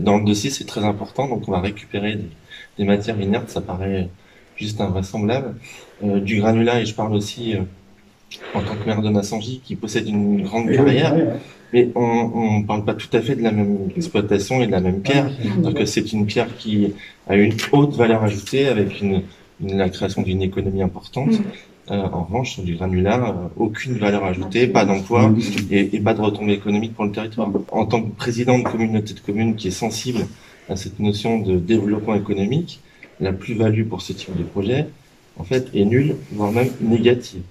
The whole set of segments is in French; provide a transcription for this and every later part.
Dans le dossier, c'est très important, donc on va récupérer des matières inertes, ça paraît juste invraisemblable. Du granulat, et je parle aussi en tant que maire de Nassangy, qui possède une grande carrière, mais on ne parle pas tout à fait de la même exploitation et de la même pierre. Donc c'est une pierre qui a une haute valeur ajoutée avec la création d'une économie importante. En revanche, sur du granulat, aucune valeur ajoutée, pas d'emploi et pas de retombées économiques pour le territoire. En tant que président de communauté de communes qui est sensible à cette notion de développement économique, la plus-value pour ce type de projet, en fait, est nulle, voire même négative.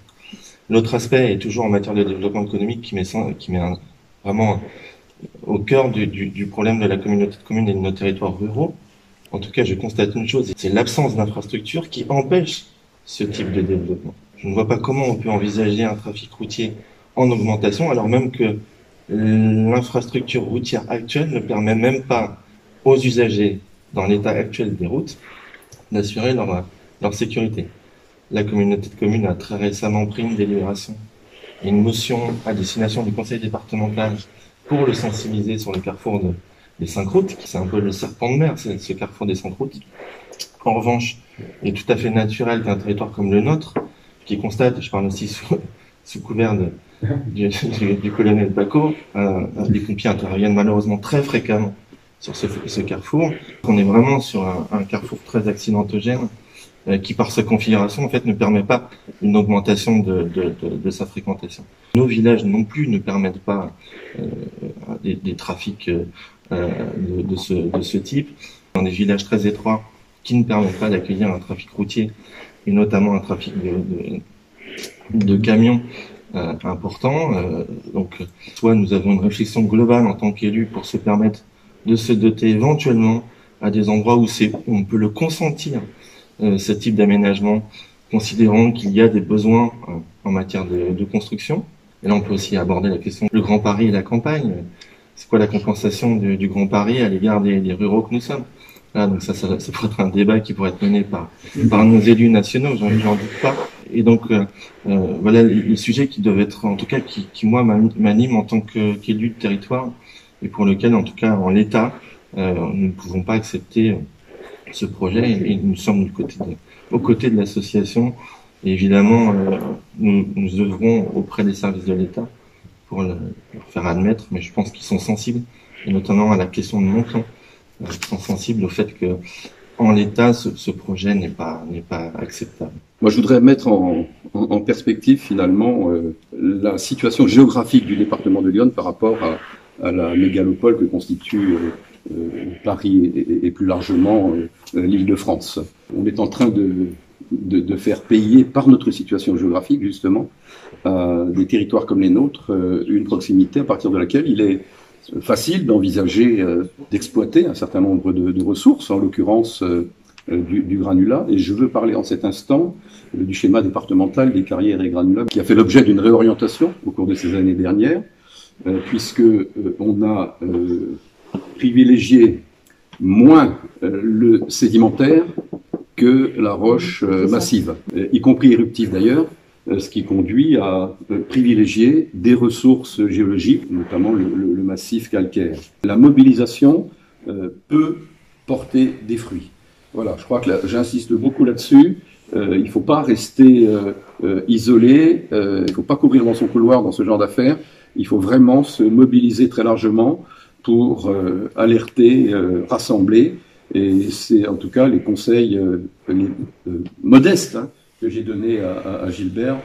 L'autre aspect est toujours en matière de développement économique qui met vraiment au cœur du problème de la communauté de communes et de nos territoires ruraux. En tout cas, je constate une chose, c'est l'absence d'infrastructures qui empêche ce type de développement. Je ne vois pas comment on peut envisager un trafic routier en augmentation, alors même que l'infrastructure routière actuelle ne permet même pas aux usagers, dans l'état actuel des routes, d'assurer leur sécurité. La communauté de communes a très récemment pris une délibération et une motion à destination du conseil départemental pour le sensibiliser sur le carrefour des 5 routes, qui c'est un peu le serpent de mer, ce carrefour des 5 routes. En revanche, il est tout à fait naturel qu'un territoire comme le nôtre, qui constate, je parle aussi sous couvert du colonel Paco, les pompiers interviennent malheureusement très fréquemment sur ce carrefour. On est vraiment sur un carrefour très accidentogène, qui par sa configuration en fait ne permet pas une augmentation de sa fréquentation. Nos villages non plus ne permettent pas des trafics de ce type. Dans des villages très étroits qui ne permettent pas d'accueillir un trafic routier et notamment un trafic de camions important. Donc soit nous avons une réflexion globale en tant qu'élus pour se permettre de se doter éventuellement à des endroits où on peut le consentir, ce type d'aménagement, considérant qu'il y a des besoins en matière de construction. Et là, on peut aussi aborder la question du Grand Paris et la campagne. C'est quoi la compensation du Grand Paris à l'égard des ruraux que nous sommes? Là, donc ça pourrait être un débat qui pourrait être mené par nos élus nationaux, j'en doute pas. Et donc, voilà les sujets qui doivent être, en tout cas, qui moi, m'animent en tant qu'élu de territoire, et pour lequel, en tout cas, en l'état, nous ne pouvons pas accepter ce projet, et nous sommes aux côtés de l'association. Et évidemment, nous œuvrons auprès des services de l'État pour leur faire admettre, mais je pense qu'ils sont sensibles, et notamment à la question de montant, ils sont sensibles au fait que, en l'état, ce projet n'est pas acceptable. Moi, je voudrais mettre en perspective finalement la situation géographique du département de l'Yonne par rapport à la mégalopole que constitue Paris et plus largement l'Île-de-France. On est en train de faire payer par notre situation géographique justement des territoires comme les nôtres une proximité à partir de laquelle il est facile d'envisager d'exploiter un certain nombre de ressources, en l'occurrence du granulat. Et je veux parler en cet instant du schéma départemental des carrières et granulats qui a fait l'objet d'une réorientation au cours de ces années dernières, puisque on a privilégié moins le sédimentaire que la roche massive, y compris éruptive d'ailleurs, ce qui conduit à privilégier des ressources géologiques, notamment le massif calcaire. La mobilisation peut porter des fruits. Voilà, je crois que j'insiste beaucoup là-dessus. Il ne faut pas rester isolé, il ne faut pas courir dans son couloir dans ce genre d'affaires. Il faut vraiment se mobiliser très largement pour alerter, rassembler. Et c'est en tout cas les conseils modestes que j'ai donnés à Gilbert.